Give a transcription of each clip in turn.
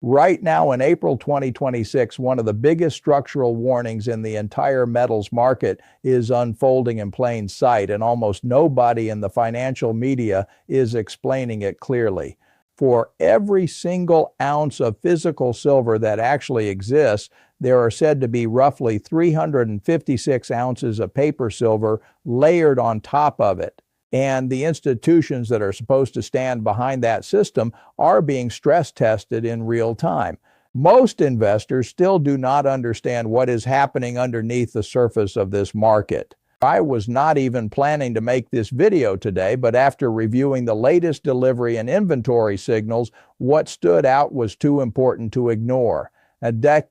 Right now in April 2026, one of the biggest structural warnings in the entire metals market is unfolding in plain sight, and almost nobody in the financial media is explaining it clearly. For every single ounce of physical silver that actually exists, there are said to be roughly 356 ounces of paper silver layered on top of it. And the institutions that are supposed to stand behind that system are being stress tested in real time. Most investors still do not understand what is happening underneath the surface of this market. I was not even planning to make this video today, but after reviewing the latest delivery and inventory signals, what stood out was too important to ignore. Because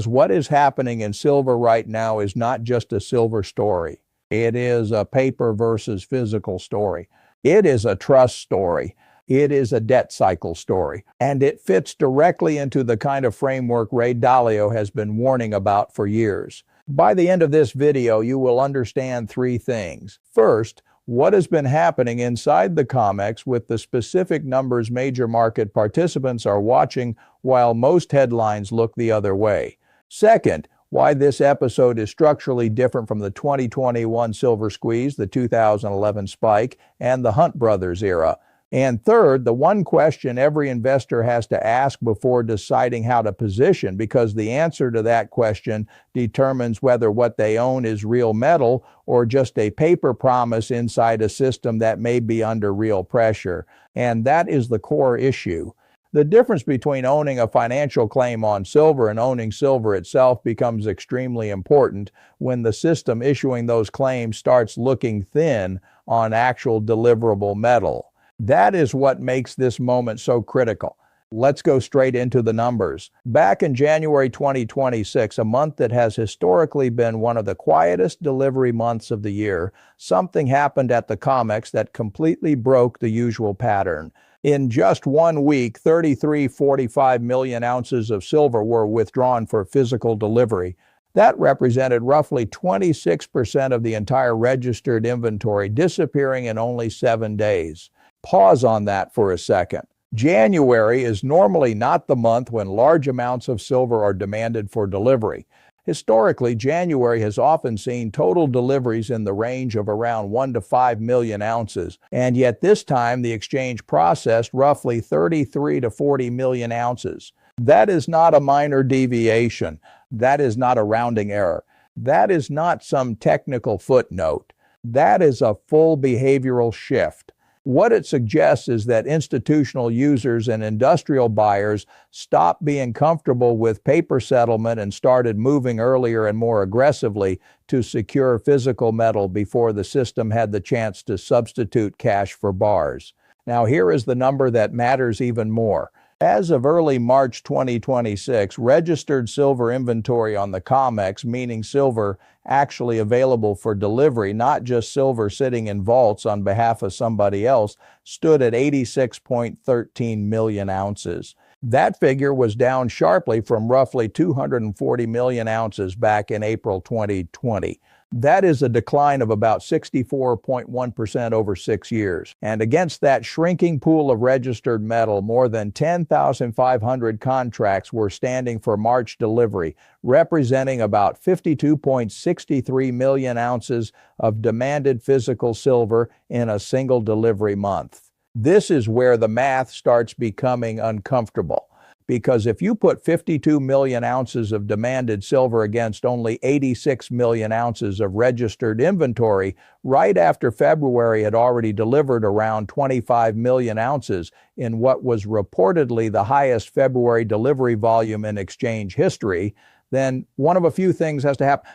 what is happening in silver right now is not just a silver story. It is a paper versus physical story. It is a trust story. It is a debt cycle story. And it fits directly into the kind of framework Ray Dalio has been warning about for years. By the end of this video, you will understand three things. First, what has been happening inside the COMEX with the specific numbers major market participants are watching while most headlines look the other way. Second, why this episode is structurally different from the 2021 silver squeeze, the 2011 spike, and the Hunt Brothers era. And third, the one question every investor has to ask before deciding how to position, because the answer to that question determines whether what they own is real metal or just a paper promise inside a system that may be under real pressure. And that is the core issue. The difference between owning a financial claim on silver and owning silver itself becomes extremely important when the system issuing those claims starts looking thin on actual deliverable metal. That is what makes this moment so critical. Let's go straight into the numbers. Back in January 2026, a month that has historically been one of the quietest delivery months of the year, something happened at the COMEX that completely broke the usual pattern. In just 1 week, 33.45 million ounces of silver were withdrawn for physical delivery. That represented roughly 26% of the entire registered inventory, disappearing in only 7 days. Pause on that for a second. January is normally not the month when large amounts of silver are demanded for delivery. Historically, January has often seen total deliveries in the range of around 1 to 5 million ounces, and yet this time the exchange processed roughly 33 to 40 million ounces. That is not a minor deviation. That is not a rounding error. That is not some technical footnote. That is a full behavioral shift. What it suggests is that institutional users and industrial buyers stopped being comfortable with paper settlement and started moving earlier and more aggressively to secure physical metal before the system had the chance to substitute cash for bars. Now here is the number that matters even more. As of early March 2026, registered silver inventory on the COMEX, meaning silver actually available for delivery, not just silver sitting in vaults on behalf of somebody else, stood at 86.13 million ounces. That figure was down sharply from roughly 240 million ounces back in April 2020. That is a decline of about 64.1% over 6 years. And against that shrinking pool of registered metal, more than 10,500 contracts were standing for March delivery, representing about 52.63 million ounces of demanded physical silver in a single delivery month. This is where the math starts becoming uncomfortable. Because if you put 52 million ounces of demanded silver against only 86 million ounces of registered inventory, right after February had already delivered around 25 million ounces in what was reportedly the highest February delivery volume in exchange history, then one of a few things has to happen.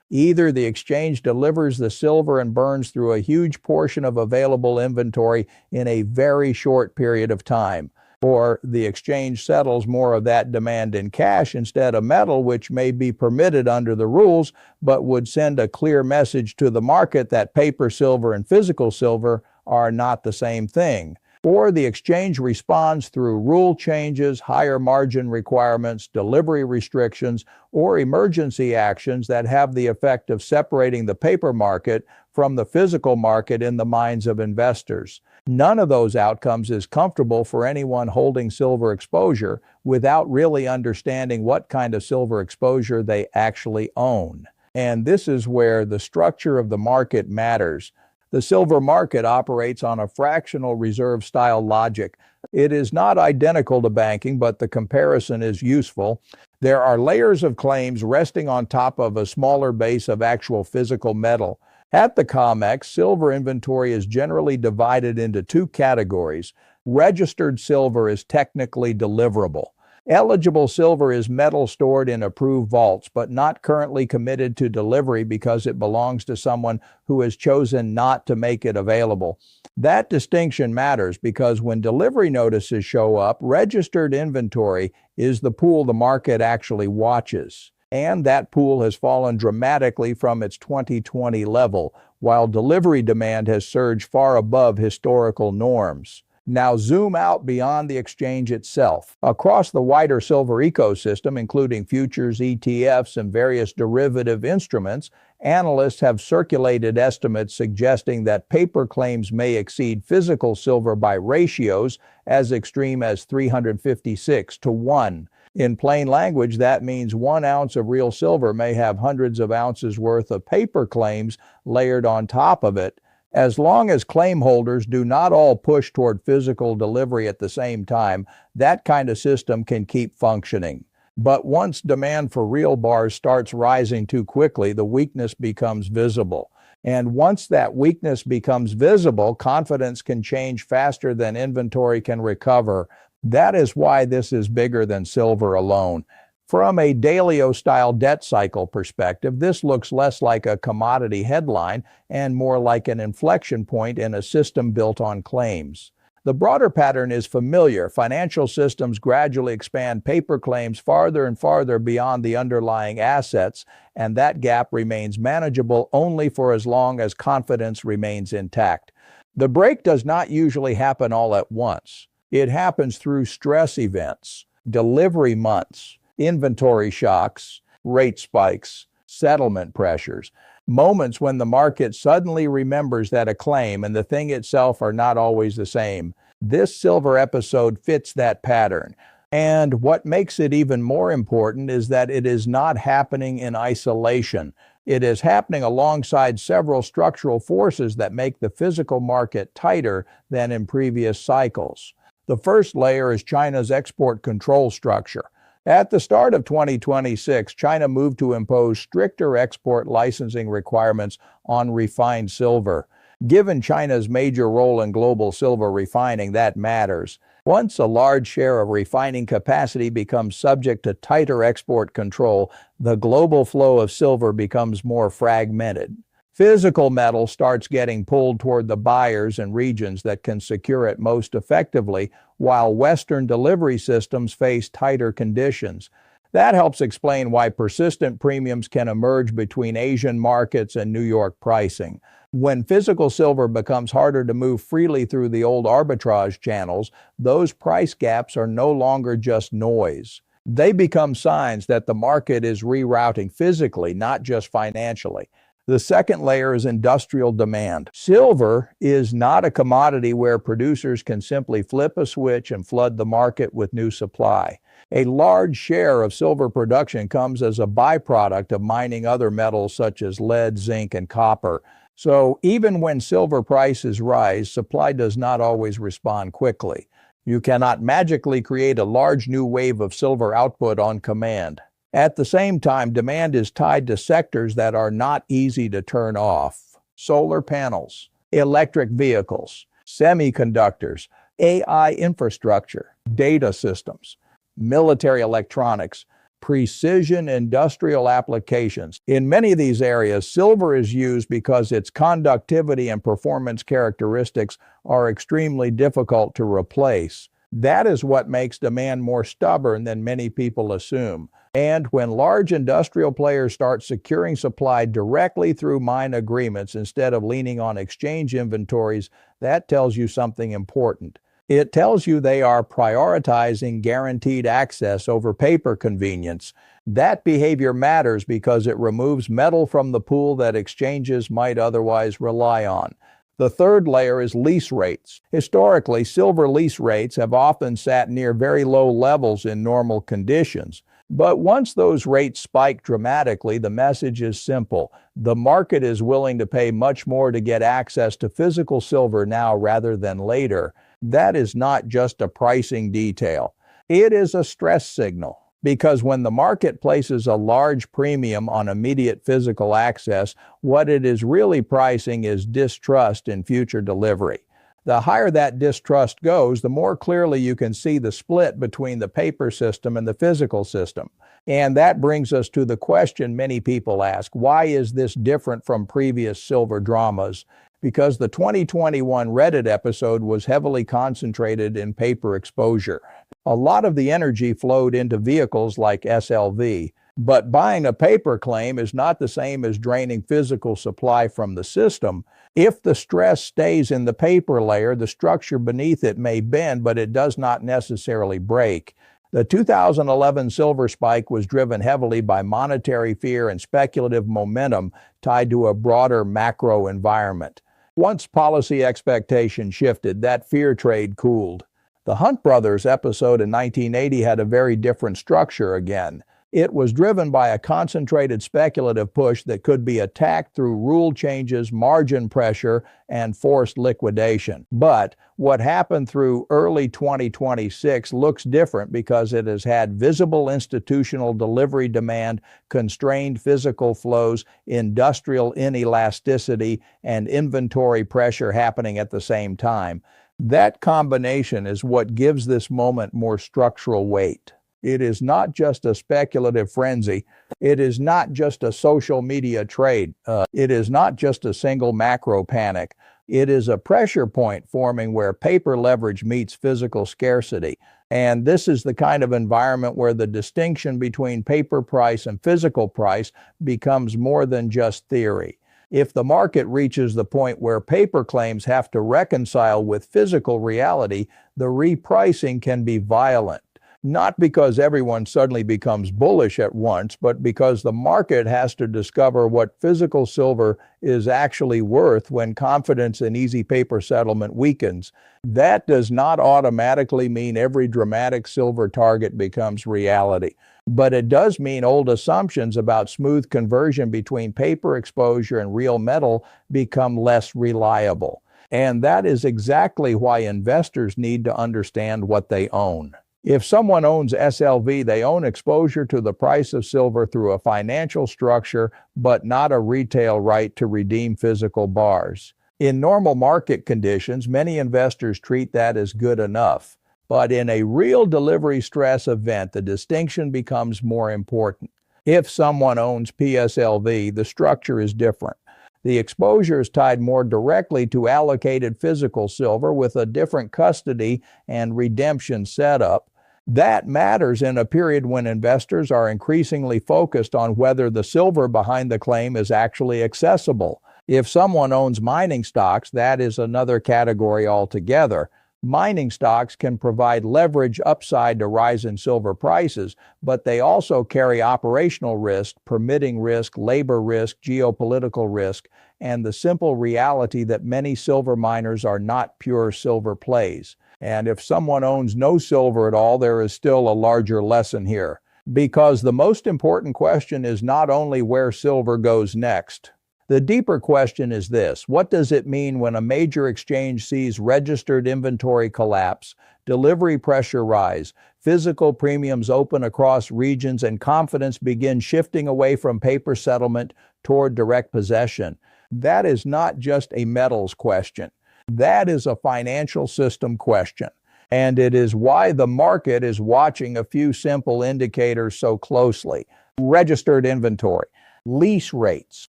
Either the exchange delivers the silver and burns through a huge portion of available inventory in a very short period of time, or the exchange settles more of that demand in cash instead of metal, which may be permitted under the rules, but would send a clear message to the market that paper silver and physical silver are not the same thing. or the exchange responds through rule changes, higher margin requirements, delivery restrictions, or emergency actions that have the effect of separating the paper market from the physical market in the minds of investors. None of those outcomes is comfortable for anyone holding silver exposure without really understanding what kind of silver exposure they actually own. And this is where the structure of the market matters. The silver market operates on a fractional reserve style logic. It is not identical to banking, but the comparison is useful. There are layers of claims resting on top of a smaller base of actual physical metal. At the COMEX, silver inventory is generally divided into two categories. Registered silver is technically deliverable. Eligible silver is metal stored in approved vaults, but not currently committed to delivery because it belongs to someone who has chosen not to make it available. That distinction matters because when delivery notices show up, registered inventory is the pool the market actually watches. And that pool has fallen dramatically from its 2020 level, while delivery demand has surged far above historical norms. Now zoom out beyond the exchange itself. Across the wider silver ecosystem, including futures, ETFs, and various derivative instruments, analysts have circulated estimates suggesting that paper claims may exceed physical silver by ratios as extreme as 356 to 1. In plain language, that means 1 ounce of real silver may have hundreds of ounces worth of paper claims layered on top of it. As long as claim holders do not all push toward physical delivery at the same time, that kind of system can keep functioning. But once demand for real bars starts rising too quickly, the weakness becomes visible. And once that weakness becomes visible, confidence can change faster than inventory can recover. That is why this is bigger than silver alone. From a Dalio-style debt cycle perspective, this looks less like a commodity headline and more like an inflection point in a system built on claims. The broader pattern is familiar. Financial systems gradually expand paper claims farther and farther beyond the underlying assets, and that gap remains manageable only for as long as confidence remains intact. The break does not usually happen all at once. It happens through stress events, delivery months, inventory shocks, rate spikes, settlement pressures, moments when the market suddenly remembers that a claim and the thing itself are not always the same. This silver episode fits that pattern. And what makes it even more important is that it is not happening in isolation. It is happening alongside several structural forces that make the physical market tighter than in previous cycles. The first layer is China's export control structure. At the start of 2026, China moved to impose stricter export licensing requirements on refined silver. Given China's major role in global silver refining, that matters. Once a large share of refining capacity becomes subject to tighter export control, the global flow of silver becomes more fragmented. Physical metal starts getting pulled toward the buyers and regions that can secure it most effectively, while Western delivery systems face tighter conditions. That helps explain why persistent premiums can emerge between Asian markets and New York pricing. When physical silver becomes harder to move freely through the old arbitrage channels, those price gaps are no longer just noise. They become signs that the market is rerouting physically, not just financially. The second layer is industrial demand. Silver is not a commodity where producers can simply flip a switch and flood the market with new supply. A large share of silver production comes as a byproduct of mining other metals such as lead, zinc, and copper. So even when silver prices rise, supply does not always respond quickly. You cannot magically create a large new wave of silver output on command. At the same time, demand is tied to sectors that are not easy to turn off. Solar panels, electric vehicles, semiconductors, AI infrastructure, data systems, military electronics, precision industrial applications. In many of these areas, silver is used because its conductivity and performance characteristics are extremely difficult to replace. That is what makes demand more stubborn than many people assume. And when large industrial players start securing supply directly through mine agreements instead of leaning on exchange inventories, that tells you something important. It tells you they are prioritizing guaranteed access over paper convenience. That behavior matters because it removes metal from the pool that exchanges might otherwise rely on. The third layer is lease rates. Historically, silver lease rates have often sat near very low levels in normal conditions. But once those rates spike dramatically, the message is simple. The market is willing to pay much more to get access to physical silver now rather than later. That is not just a pricing detail. It is a stress signal. Because when the market places a large premium on immediate physical access, what it is really pricing is distrust in future delivery. The higher that distrust goes, the more clearly you can see the split between the paper system and the physical system. And that brings us to the question many people ask, why is this different from previous silver dramas? Because the 2021 Reddit episode was heavily concentrated in paper exposure. A lot of the energy flowed into vehicles like SLV, but buying a paper claim is not the same as draining physical supply from the system. If the stress stays in the paper layer, the structure beneath it may bend, but it does not necessarily break. The 2011 silver spike was driven heavily by monetary fear and speculative momentum tied to a broader macro environment. Once policy expectations shifted, that fear trade cooled. The Hunt Brothers episode in 1980 had a very different structure again. It was driven by a concentrated speculative push that could be attacked through rule changes, margin pressure, and forced liquidation. But what happened through early 2026 looks different because it has had visible institutional delivery demand, constrained physical flows, industrial inelasticity, and inventory pressure happening at the same time. That combination is what gives this moment more structural weight. It is not just a speculative frenzy. It is not just a social media trade. It is not just a single macro panic. It is a pressure point forming where paper leverage meets physical scarcity. And this is the kind of environment where the distinction between paper price and physical price becomes more than just theory. If the market reaches the point where paper claims have to reconcile with physical reality, the repricing can be violent. Not because everyone suddenly becomes bullish at once, but because the market has to discover what physical silver is actually worth when confidence in easy paper settlement weakens. That does not automatically mean every dramatic silver target becomes reality. But it does mean old assumptions about smooth conversion between paper exposure and real metal become less reliable. And that is exactly why investors need to understand what they own. If someone owns SLV, they own exposure to the price of silver through a financial structure, but not a retail right to redeem physical bars. In normal market conditions, many investors treat that as good enough. But in a real delivery stress event, the distinction becomes more important. If someone owns PSLV, the structure is different. The exposure is tied more directly to allocated physical silver with a different custody and redemption setup. That matters in a period when investors are increasingly focused on whether the silver behind the claim is actually accessible. If someone owns mining stocks, that is another category altogether. Mining stocks can provide leverage upside to rise in silver prices, but they also carry operational risk, permitting risk, labor risk, geopolitical risk, and the simple reality that many silver miners are not pure silver plays. And if someone owns no silver at all, there is still a larger lesson here. Because the most important question is not only where silver goes next. The deeper question is this: what does it mean when a major exchange sees registered inventory collapse, delivery pressure rise, physical premiums open across regions, and confidence begins shifting away from paper settlement toward direct possession? That is not just a metals question. That is a financial system question. And it is why the market is watching a few simple indicators so closely. Registered inventory, lease rates,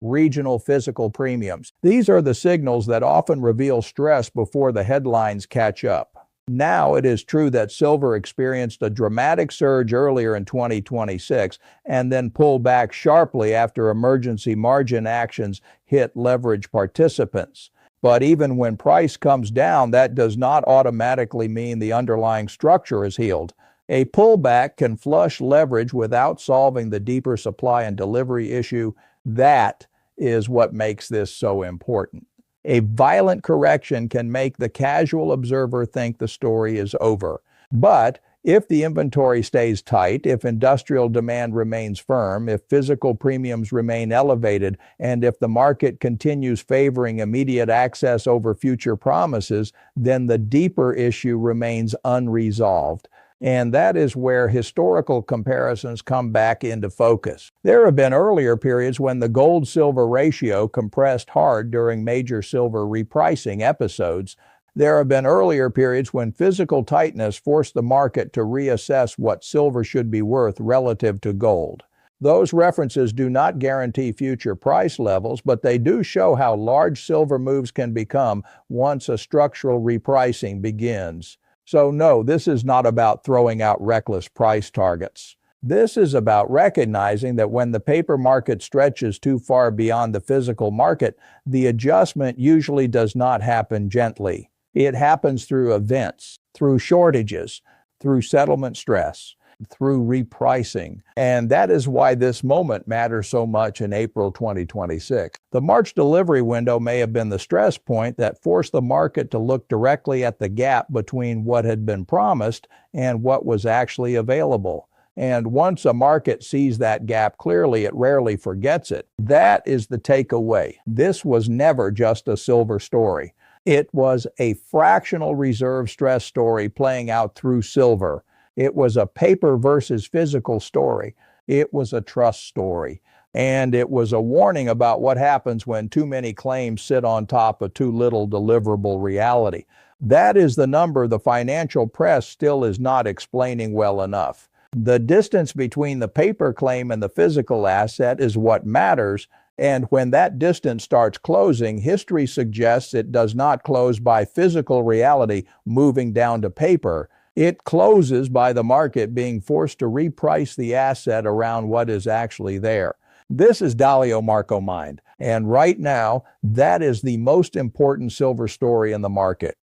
regional physical premiums. These are the signals that often reveal stress before the headlines catch up. Now, it is true that silver experienced a dramatic surge earlier in 2026 and then pulled back sharply after emergency margin actions hit leverage participants. But even when price comes down, that does not automatically mean the underlying structure is healed. A pullback can flush leverage without solving the deeper supply and delivery issue. That is what makes this so important. A violent correction can make the casual observer think the story is over. But if the inventory stays tight, if industrial demand remains firm, if physical premiums remain elevated, and if the market continues favoring immediate access over future promises, then the deeper issue remains unresolved. And that is where historical comparisons come back into focus. There have been earlier periods when the gold-silver ratio compressed hard during major silver repricing episodes. There have been earlier periods when physical tightness forced the market to reassess what silver should be worth relative to gold. Those references do not guarantee future price levels, but they do show how large silver moves can become once a structural repricing begins. So no, this is not about throwing out reckless price targets. This is about recognizing that when the paper market stretches too far beyond the physical market, the adjustment usually does not happen gently. It happens through events, through shortages, through settlement stress, through repricing. And that is why this moment matters so much in April 2026. The March delivery window may have been the stress point that forced the market to look directly at the gap between what had been promised and what was actually available. And once a market sees that gap clearly, it rarely forgets it. That is the takeaway. This was never just a silver story. It was a fractional reserve stress story playing out through silver. It was a paper versus physical story. It was a trust story. And it was a warning about what happens when too many claims sit on top of too little deliverable reality. That is the number the financial press still is not explaining well enough. The distance between the paper claim and the physical asset is what matters. And when that distance starts closing, history suggests it does not close by physical reality moving down to paper. It closes by the market being forced to reprice the asset around what is actually there. This is Dalio Marco Mind. And right now, that is the most important silver story in the market.